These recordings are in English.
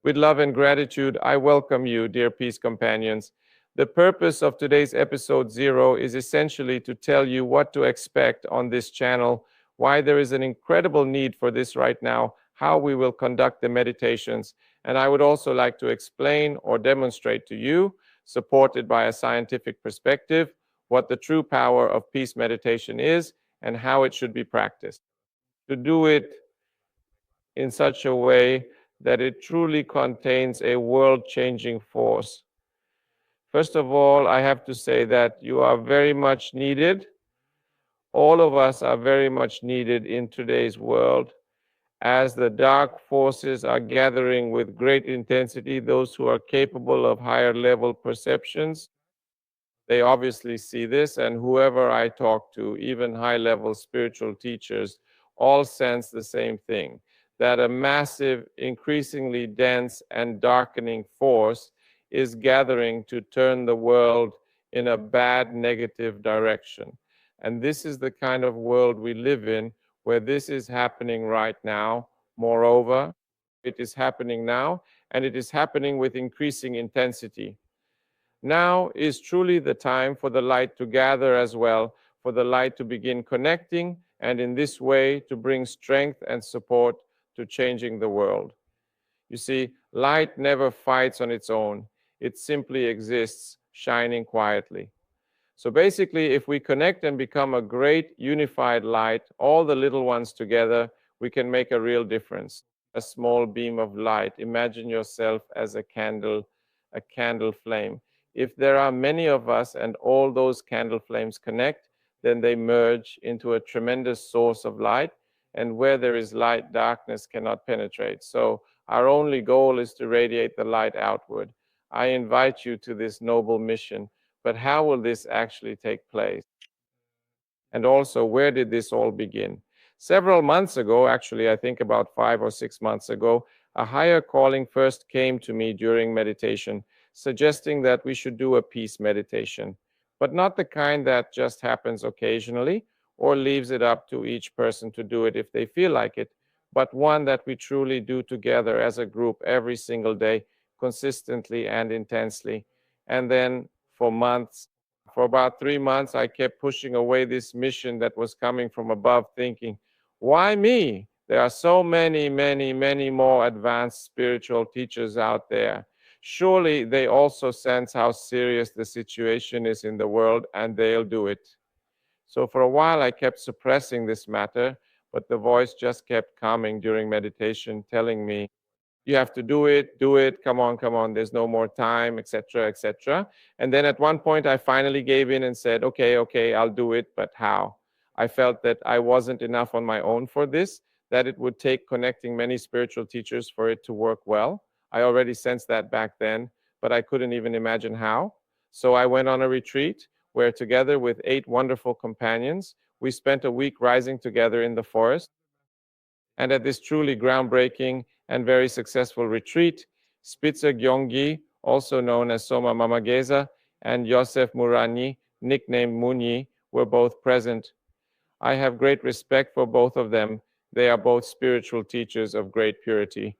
With love and gratitude, I welcome you, dear Peace Companions. The purpose of today's episode 0 is essentially to tell you what to expect on this channel, why there is an incredible need for this right now, how we will conduct the meditations, and I would also like to explain or demonstrate to you, supported by a scientific perspective, what the true power of peace meditation is and how it should be practiced. To do it in such a way that it truly contains a world-changing force. First of all, I have to say that you are very much needed. All of us are very much needed in today's world as the dark forces are gathering with great intensity. Those who are capable of higher level perceptions, they obviously see this, and whoever I talk to, even high level spiritual teachers, all sense the same thing, that a massive, increasingly dense and darkening force is gathering to turn the world in a bad, negative direction. And this is the kind of world we live in, where this is happening right now. Moreover, it is happening now, and it is happening with increasing intensity. Now is truly the time for the light to gather as well, for the light to begin connecting, and in this way to bring strength and support to changing the world. You see, light never fights on its own. It simply exists, shining quietly. So basically, if we connect and become a great unified light, all the little ones together, we can make a real difference. A small beam of light. Imagine yourself as a candle flame. If there are many of us and all those candle flames connect, then they merge into a tremendous source of light. And where there is light, darkness cannot penetrate. So our only goal is to radiate the light outward. I invite you to this noble mission. But how will this actually take place? And also, where did this all begin? Several months ago, actually, I think about 5 or 6 months ago, a higher calling first came to me during meditation, suggesting that we should do a peace meditation, but not the kind that just happens occasionally or leaves it up to each person to do it if they feel like it, but one that we truly do together as a group every single day, consistently and intensely. And then for months, for about 3 months, I kept pushing away this mission that was coming from above, thinking, why me? There are so many, many, many more advanced spiritual teachers out there. Surely they also sense how serious the situation is in the world, and they'll do it. So for a while, I kept suppressing this matter, but the voice just kept coming during meditation, telling me, you have to do it, come on, there's no more time, etc., etc. And then at one point I finally gave in and said, okay, I'll do it, but how? I felt that I wasn't enough on my own for this, that it would take connecting many spiritual teachers for it to work well. I already sensed that back then, but I couldn't even imagine how. So I went on a retreat where, together with 8 wonderful companions, we spent a week rising together in the forest. And at this truly groundbreaking and very successful retreat, Spitzer Gyongyi, also known as Soma Mamageza, and Yosef Murani, nicknamed Muni, were both present. I have great respect for both of them. They are both spiritual teachers of great purity.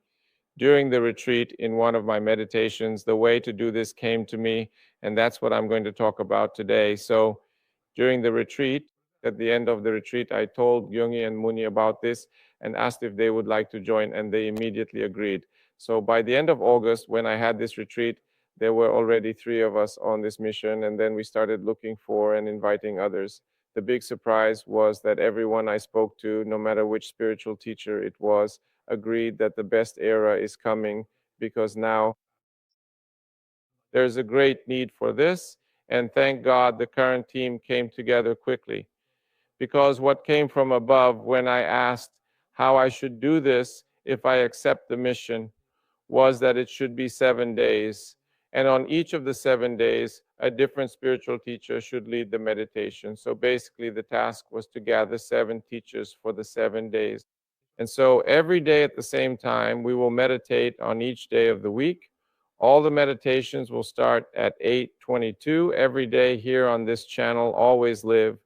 During the retreat, in one of my meditations, the way to do this came to me, and that's what I'm going to talk about today. So during the retreat, at the end of the retreat, I told Yungi and Muni about this and asked if they would like to join, and they immediately agreed. So by the end of August, when I had this retreat, there were already 3 of us on this mission, and then we started looking for and inviting others. The big surprise was that everyone I spoke to, no matter which spiritual teacher it was, agreed that the best era is coming, because now there's a great need for this. And thank God the current team came together quickly, because what came from above when I asked how I should do this if I accept the mission was that it should be 7 days. And on each of the 7 days, a different spiritual teacher should lead the meditation. So basically, the task was to gather 7 teachers for the 7 days. And so every day at the same time, we will meditate on each day of the week. All the meditations will start at 8:22 every day here on this channel, Always Live.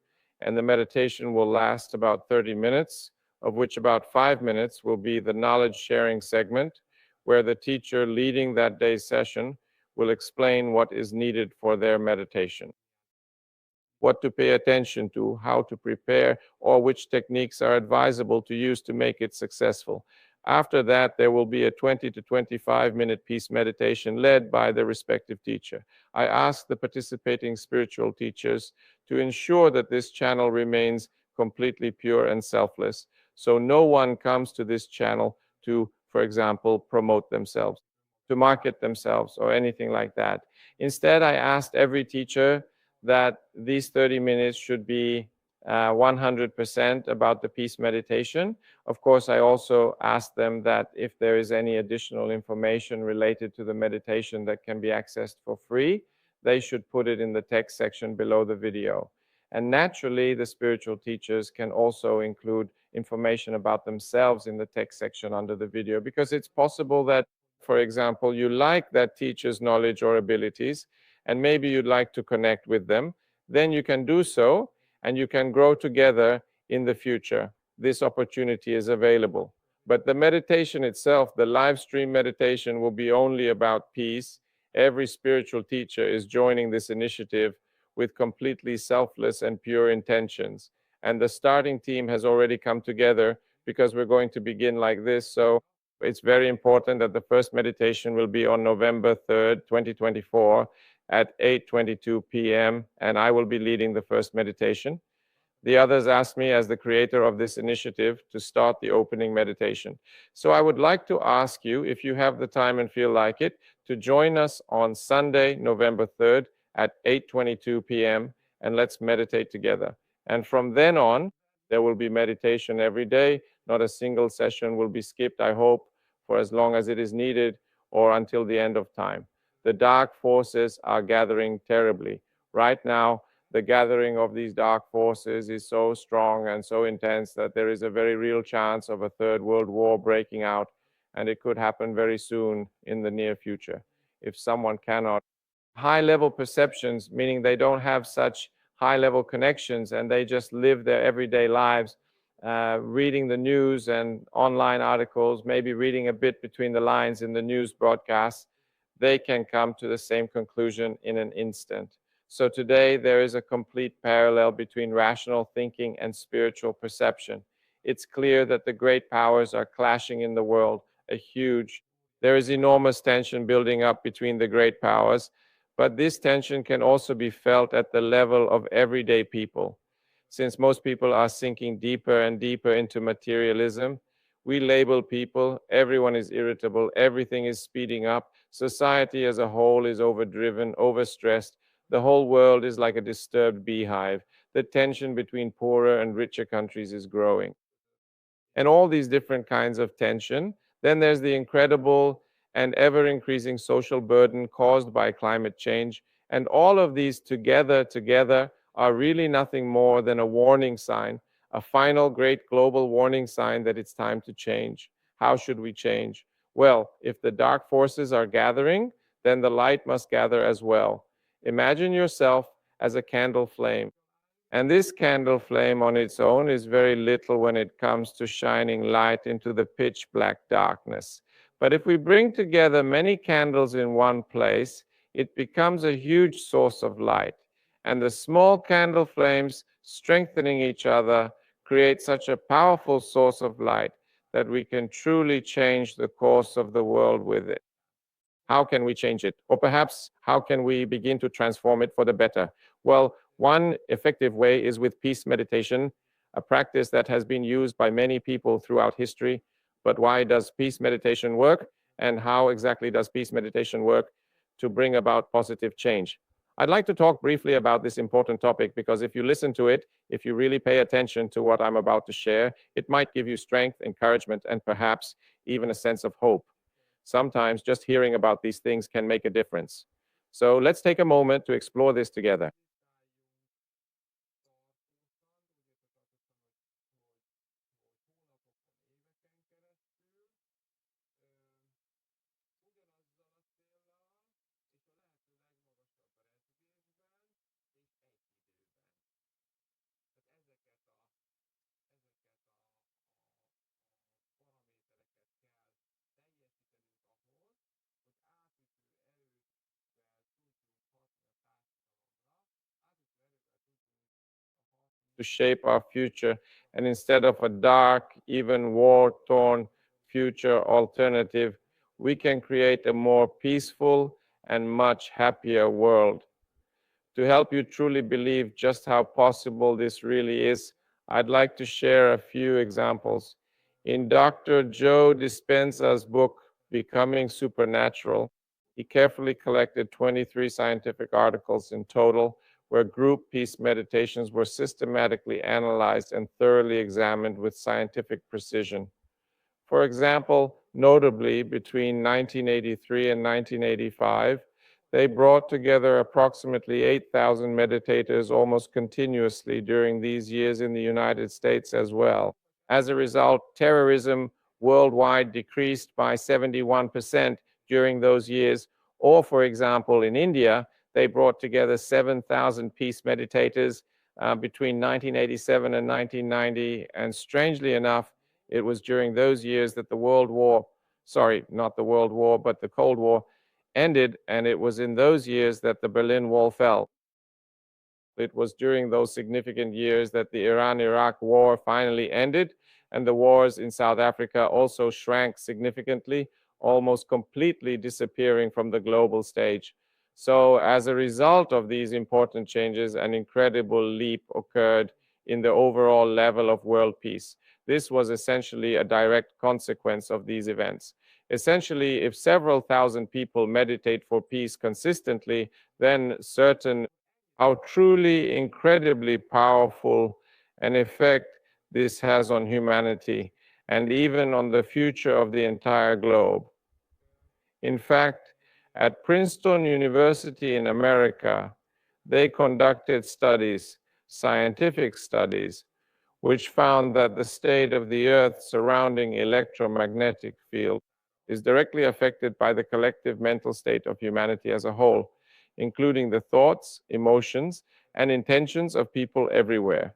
And the meditation will last about 30 minutes, of which about 5 minutes will be the knowledge sharing segment, where the teacher leading that day's session will explain what is needed for their meditation, what to pay attention to, how to prepare, or which techniques are advisable to use to make it successful. After that, there will be a 20 to 25-minute peace meditation led by the respective teacher. I ask the participating spiritual teachers to ensure that this channel remains completely pure and selfless, so no one comes to this channel to, for example, promote themselves, to market themselves, or anything like that. Instead, I asked every teacher that these 30 minutes should be 100% about the peace meditation. Of course, I also asked them that if there is any additional information related to the meditation that can be accessed for free, they should put it in the text section below the video. And naturally, the spiritual teachers can also include information about themselves in the text section under the video, because it's possible that, for example, you like that teacher's knowledge or abilities, and maybe you'd like to connect with them. Then you can do so, and you can grow together in the future. This opportunity is available. But the meditation itself, the live stream meditation, will be only about peace. Every spiritual teacher is joining this initiative with completely selfless and pure intentions. And the starting team has already come together, because we're going to begin like this. So it's very important that the first meditation will be on November 3rd, 2024 at 8:22 p.m., and I will be leading the first meditation. The others asked me, as the creator of this initiative, to start the opening meditation. So I would like to ask you, if you have the time and feel like it, to join us on Sunday, November 3rd at 8:22 p.m., and let's meditate together. And from then on, there will be meditation every day. Not a single session will be skipped, I hope, for as long as it is needed or until the end of time. The dark forces are gathering terribly. Right now, the gathering of these dark forces is so strong and so intense that there is a very real chance of a third world war breaking out, and it could happen very soon in the near future if someone cannot. High level perceptions, meaning they don't have such high level connections and they just live their everyday lives, reading the news and online articles, maybe reading a bit between the lines in the news broadcasts, they can come to the same conclusion in an instant. So today there is a complete parallel between rational thinking and spiritual perception. It's clear that the great powers are clashing in the world, there is enormous tension building up between the great powers, but this tension can also be felt at the level of everyday people. Since most people are sinking deeper and deeper into materialism, we label people, everyone is irritable, everything is speeding up, society as a whole is overdriven, overstressed, the whole world is like a disturbed beehive. The tension between poorer and richer countries is growing. And all these different kinds of tension. Then there's the incredible and ever increasing social burden caused by climate change. And all of these together are really nothing more than a warning sign, a final great global warning sign that it's time to change. How should we change? Well, if the dark forces are gathering, then the light must gather as well. Imagine yourself as a candle flame. And this candle flame on its own is very little when it comes to shining light into the pitch black darkness. But if we bring together many candles in one place, it becomes a huge source of light. And the small candle flames, strengthening each other, create such a powerful source of light that we can truly change the course of the world with it. How can we change it? Or perhaps, how can we begin to transform it for the better? Well, one effective way is with peace meditation, a practice that has been used by many people throughout history. But why does peace meditation work? And how exactly does peace meditation work to bring about positive change? I'd like to talk briefly about this important topic, because if you listen to it, if you really pay attention to what I'm about to share, it might give you strength, encouragement, and perhaps even a sense of hope. Sometimes just hearing about these things can make a difference. So let's take a moment to explore this together. to shape our future. And instead of a dark, even war-torn future alternative, we can create a more peaceful and much happier world. To help you truly believe just how possible this really is, I'd like to share a few examples. In Dr. Joe Dispenza's book, Becoming Supernatural, he carefully collected 23 scientific articles in total, where group peace meditations were systematically analyzed and thoroughly examined with scientific precision. For example, notably between 1983 and 1985, they brought together approximately 8,000 meditators almost continuously during these years in the United States as well. As a result, terrorism worldwide decreased by 71% during those years. Or, for example, in India, they brought together 7,000 peace meditators between 1987 and 1990. And strangely enough, it was during those years that the Cold War ended, and it was in those years that the Berlin Wall fell. It was during those significant years that the Iran-Iraq war finally ended, and the wars in South Africa also shrank significantly, almost completely disappearing from the global stage. So as a result of these important changes, an incredible leap occurred in the overall level of world peace. This was essentially a direct consequence of these events. Essentially, if several thousand people meditate for peace consistently, then how truly incredibly powerful an effect this has on humanity and even on the future of the entire globe. In fact, at Princeton University in America, they conducted studies, scientific studies, which found that the state of the Earth's surrounding electromagnetic field is directly affected by the collective mental state of humanity as a whole, including the thoughts, emotions, and intentions of people everywhere.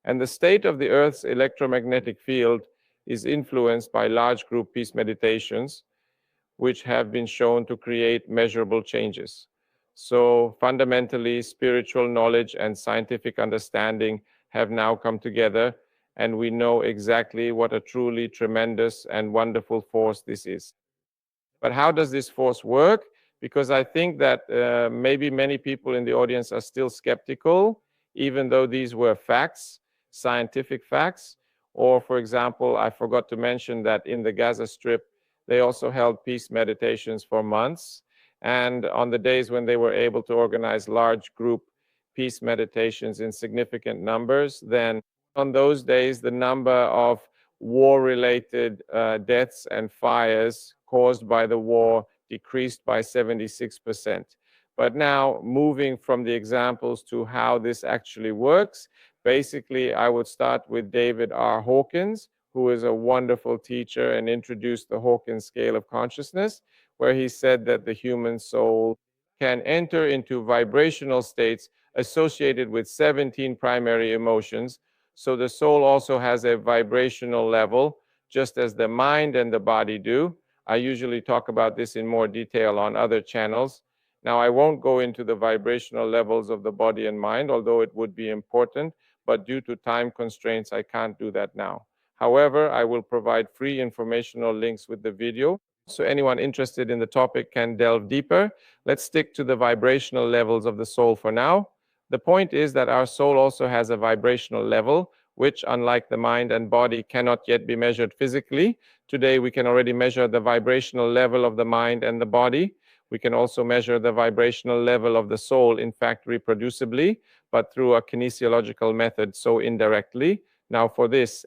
And the state of the Earth's electromagnetic field is influenced by large group peace meditations, which have been shown to create measurable changes. So fundamentally, spiritual knowledge and scientific understanding have now come together, and we know exactly what a truly tremendous and wonderful force this is. But how does this force work? Because I think that maybe many people in the audience are still skeptical, even though these were facts, scientific facts. Or, for example, I forgot to mention that in the Gaza Strip, they also held peace meditations for months. And on the days when they were able to organize large group peace meditations in significant numbers, then on those days, the number of war-related deaths and fires caused by the war decreased by 76%. But now, moving from the examples to how this actually works, basically, I would start with David R. Hawkins, who is a wonderful teacher and introduced the Hawkins scale of consciousness, where he said that the human soul can enter into vibrational states associated with 17 primary emotions. So the soul also has a vibrational level, just as the mind and the body do. I usually talk about this in more detail on other channels. Now, I won't go into the vibrational levels of the body and mind, although it would be important, but due to time constraints, I can't do that now. However, I will provide free informational links with the video, so anyone interested in the topic can delve deeper. Let's stick to the vibrational levels of the soul for now. The point is that our soul also has a vibrational level, which, unlike the mind and body, cannot yet be measured physically. Today, we can already measure the vibrational level of the mind and the body. We can also measure the vibrational level of the soul, in fact, reproducibly, but through a kinesiological method, so indirectly. Now, for this,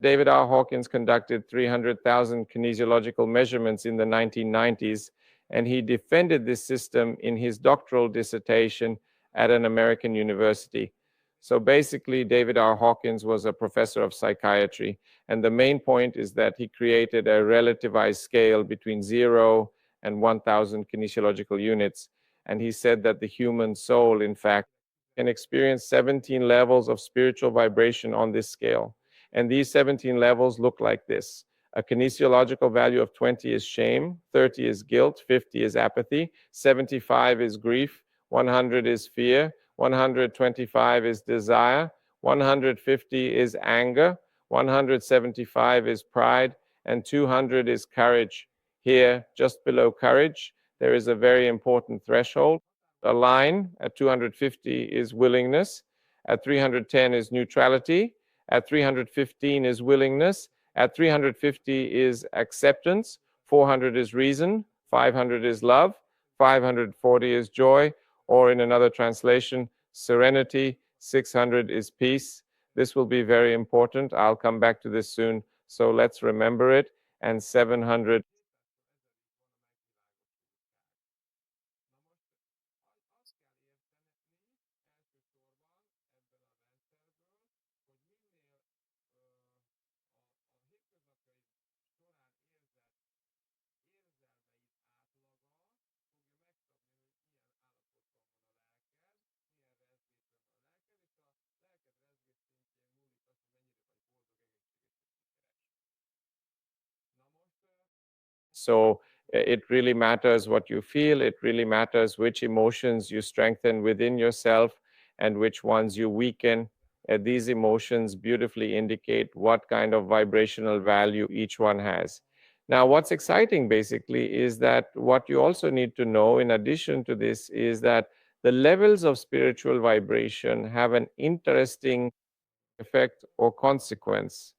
David R. Hawkins conducted 300,000 kinesiological measurements in the 1990s, and he defended this system in his doctoral dissertation at an American university. So basically, David R. Hawkins was a professor of psychiatry, and the main point is that he created a relativized scale between 0 and 1,000 kinesiological units, and he said that the human soul, in fact, can experience 17 levels of spiritual vibration on this scale. And these 17 levels look like this. A kinesiological value of 20 is shame, 30 is guilt, 50 is apathy, 75 is grief, 100 is fear, 125 is desire, 150 is anger, 175 is pride, and 200 is courage. Here, just below courage, there is a very important threshold. A line at 250 is willingness, at 310 is neutrality, at 315 is willingness, at 350 is acceptance, 400 is reason, 500 is love, 540 is joy, or in another translation, serenity, 600 is peace. This will be very important. I'll come back to this soon, so let's remember it. And 700. So it really matters what you feel. It really matters which emotions you strengthen within yourself and which ones you weaken. These emotions beautifully indicate what kind of vibrational value each one has. Now, what's exciting basically is that what you also need to know, in addition to this, is that the levels of spiritual vibration have an interesting effect or consequence,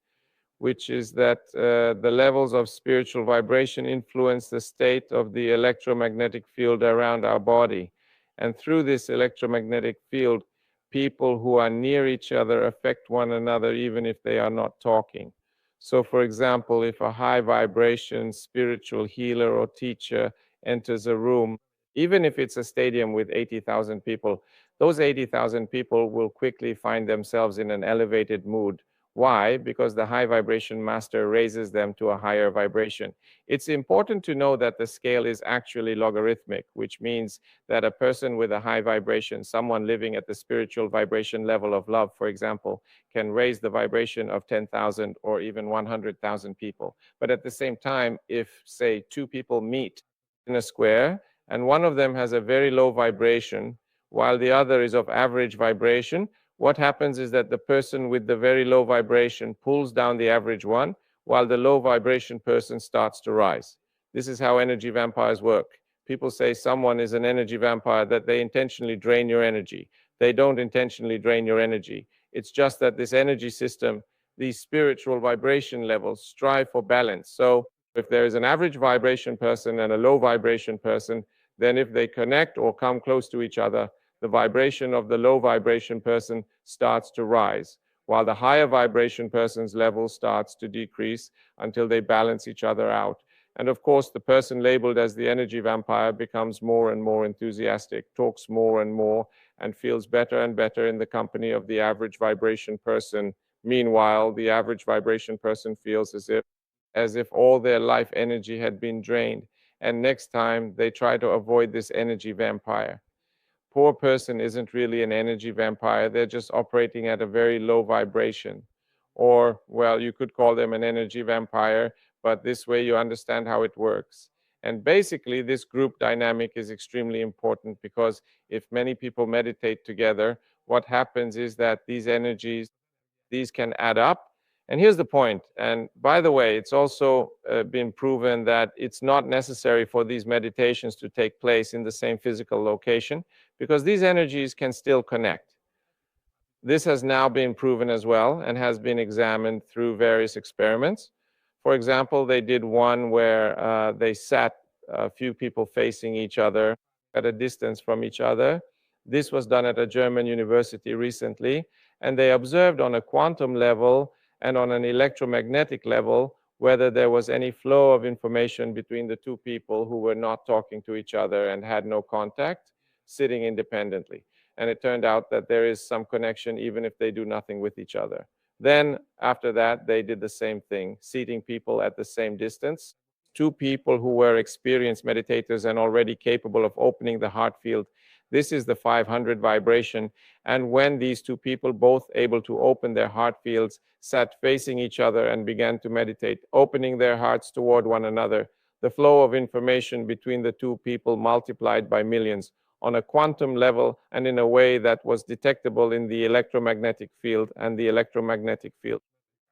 which is that the levels of spiritual vibration influence the state of the electromagnetic field around our body. And through this electromagnetic field, people who are near each other affect one another even if they are not talking. So, for example, if a high vibration spiritual healer or teacher enters a room, even if it's a stadium with 80,000 people, those 80,000 people will quickly find themselves in an elevated mood. Why? Because the high vibration master raises them to a higher vibration. It's important to know that the scale is actually logarithmic, which means that a person with a high vibration, someone living at the spiritual vibration level of love, for example, can raise the vibration of 10,000 or even 100,000 people. But at the same time, if, say, two people meet in a square and one of them has a very low vibration while the other is of average vibration, what happens is that the person with the very low vibration pulls down the average one, while the low vibration person starts to rise. This is how energy vampires work. People say someone is an energy vampire, that they intentionally drain your energy. They don't intentionally drain your energy. It's just that this energy system, these spiritual vibration levels, strive for balance. So if there is an average vibration person and a low vibration person, then if they connect or come close to each other, the vibration of the low vibration person starts to rise, while the higher vibration person's level starts to decrease until they balance each other out. And of course, the person labeled as the energy vampire becomes more and more enthusiastic, talks more and more, and feels better and better in the company of the average vibration person. Meanwhile, the average vibration person feels as if all their life energy had been drained. And next time they try to avoid this energy vampire. Poor person isn't really an energy vampire. They're just operating at a very low vibration. Or, well, you could call them an energy vampire, but this way you understand how it works. And basically, this group dynamic is extremely important because if many people meditate together, what happens is that these energies, these can add up. And here's the point. And by the way, it's also been proven that it's not necessary for these meditations to take place in the same physical location because these energies can still connect. This has now been proven as well and has been examined through various experiments. For example, they did one where they sat a few people facing each other at a distance from each other. This was done at a German university recently, and they observed on a quantum level and on an electromagnetic level whether there was any flow of information between the two people who were not talking to each other and had no contact, sitting independently. And it turned out that there is some connection even if they do nothing with each other. Then after that, they did the same thing, seating people at the same distance. Two people who were experienced meditators and already capable of opening the heart field. This is the 500 vibration. And when these two people, both able to open their heart fields, sat facing each other and began to meditate, opening their hearts toward one another, the flow of information between the two people multiplied by millions. on a quantum level and in a way that was detectable in the electromagnetic field, and the electromagnetic field,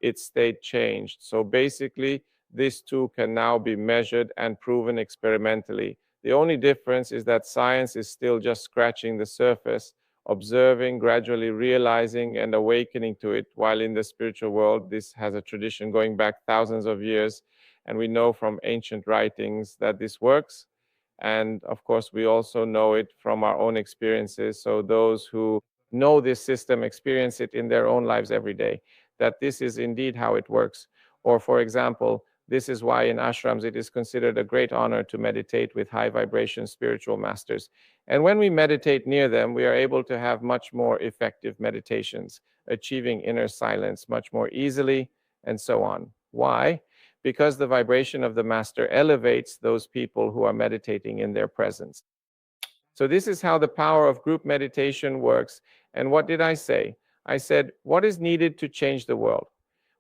its state changed. So basically, this too can now be measured and proven experimentally. The only difference is that science is still just scratching the surface, observing, gradually realizing, and awakening to it, while in the spiritual world, this has a tradition going back thousands of years, and we know from ancient writings that this works. And of course, we also know it from our own experiences. So those who know this system experience it in their own lives every day, that this is indeed how it works. Or for example, this is why in ashrams it is considered a great honor to meditate with high vibration spiritual masters. And when we meditate near them, we are able to have much more effective meditations, achieving inner silence much more easily, and so on. Why? Because the vibration of the master elevates those people who are meditating in their presence. So this is how the power of group meditation works. And what did I say? I said, what is needed to change the world?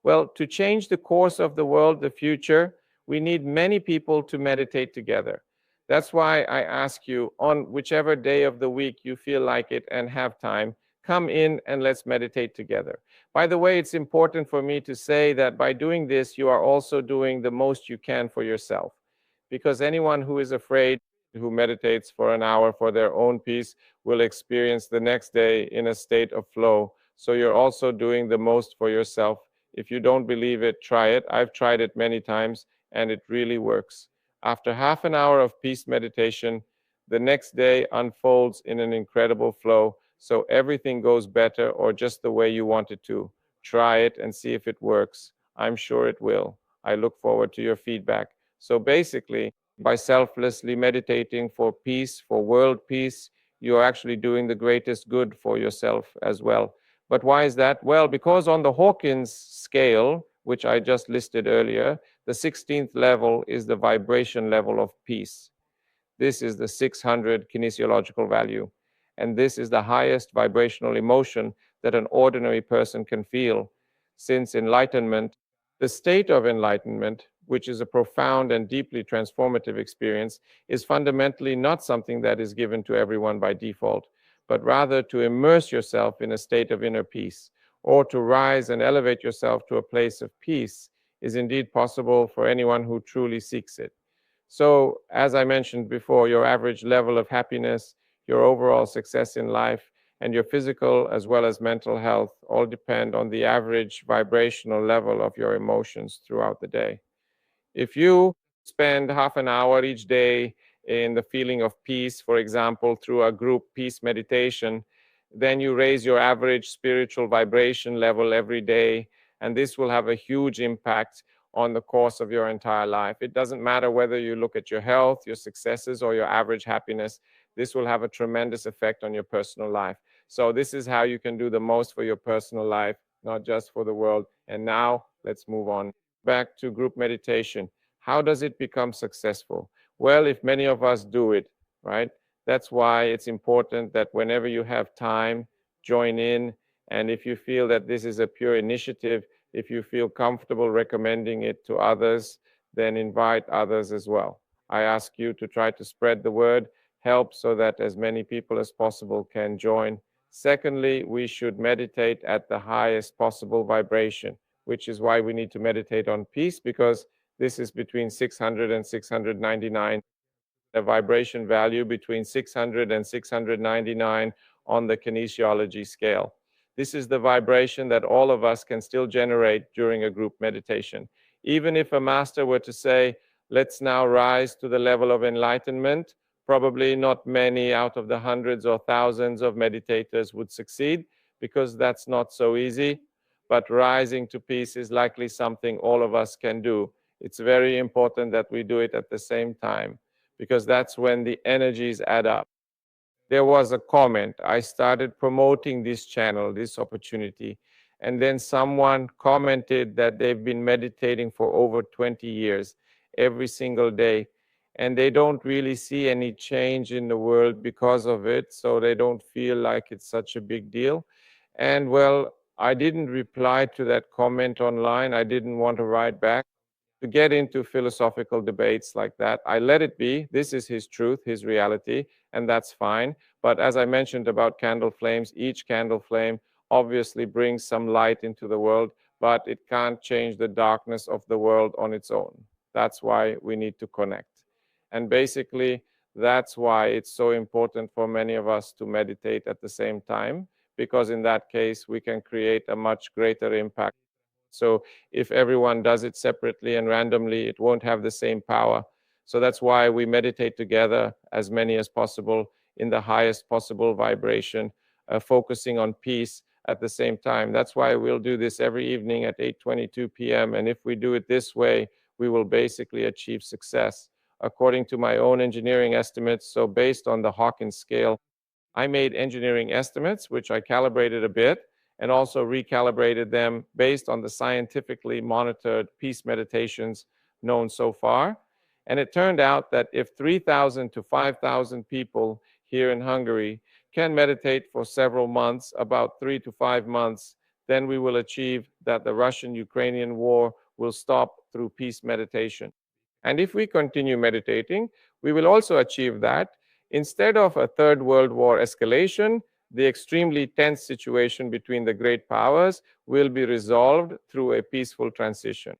Well, to change the course of the world, the future, we need many people to meditate together. That's why I ask you, on whichever day of the week you feel like it and have time, come in and let's meditate together. By the way, it's important for me to say that by doing this, you are also doing the most you can for yourself. Because anyone who is afraid, who meditates for an hour for their own peace, will experience the next day in a state of flow. So you're also doing the most for yourself. If you don't believe it, try it. I've tried it many times, and it really works. After half an hour of peace meditation, the next day unfolds in an incredible flow. So everything goes better, or just the way you want it to. Try it and see if it works. I'm sure it will. I look forward to your feedback. So basically, by selflessly meditating for peace, for world peace, you are actually doing the greatest good for yourself as well. But why is that? Well, because on the Hawkins scale, which I just listed earlier, the 16th level is the vibration level of peace. This is the 600 kinesiological value. And this is the highest vibrational emotion that an ordinary person can feel. Since enlightenment, the state of enlightenment, which is a profound and deeply transformative experience, is fundamentally not something that is given to everyone by default, but rather to immerse yourself in a state of inner peace, or to rise and elevate yourself to a place of peace, is indeed possible for anyone who truly seeks it. So, as I mentioned before, your average level of happiness, your overall success in life, and your physical as well as mental health all depend on the average vibrational level of your emotions throughout the day. If you spend half an hour each day in the feeling of peace, for example, through a group peace meditation, then you raise your average spiritual vibration level every day, and this will have a huge impact on the course of your entire life. It doesn't matter whether you look at your health, your successes, or your average happiness. This will have a tremendous effect on your personal life. So this is how you can do the most for your personal life, not just for the world. And now let's move on back to group meditation. How does it become successful? Well, if many of us do it, right? That's why it's important that whenever you have time, join in. And if you feel that this is a pure initiative, if you feel comfortable recommending it to others, then invite others as well. I ask you to try to spread the word, help so that as many people as possible can join. Secondly, we should meditate at the highest possible vibration, which is why we need to meditate on peace, because this is between 600 and 699, a vibration value between 600 and 699 on the kinesiology scale. This is the vibration that all of us can still generate during a group meditation. Even if a master were to say, let's now rise to the level of enlightenment, probably not many out of the hundreds or thousands of meditators would succeed, because that's not so easy. But rising to peace is likely something all of us can do. It's very important that we do it at the same time, because that's when the energies add up. There was a comment. I started promoting this channel, this opportunity, and then someone commented that they've been meditating for over 20 years, every single day, and they don't really see any change in the world because of it, so they don't feel like it's such a big deal. And well, I didn't reply to that comment online. I didn't want to write back. to get into philosophical debates like that. I let it be. This is his truth, his reality, and that's fine. But as I mentioned about candle flames, each candle flame obviously brings some light into the world, but it can't change the darkness of the world on its own. That's why we need to connect. And basically, that's why it's so important for many of us to meditate at the same time, because in that case, we can create a much greater impact. So if everyone does it separately and randomly, it won't have the same power. So that's why we meditate together, as many as possible, in the highest possible vibration, focusing on peace at the same time. That's why we'll do this every evening at 8:22 p.m. And if we do it this way, we will basically achieve success. According to my own engineering estimates, so based on the Hawkins scale, I made engineering estimates, which I calibrated a bit, and also recalibrated them based on the scientifically monitored peace meditations known so far. And it turned out that if 3,000 to 5,000 people here in Hungary can meditate for several months, about 3 to 5 months, then we will achieve that the Russian-Ukrainian war will stop through peace meditation. And if we continue meditating, we will also achieve that. Instead of a third world war escalation, the extremely tense situation between the great powers will be resolved through a peaceful transition.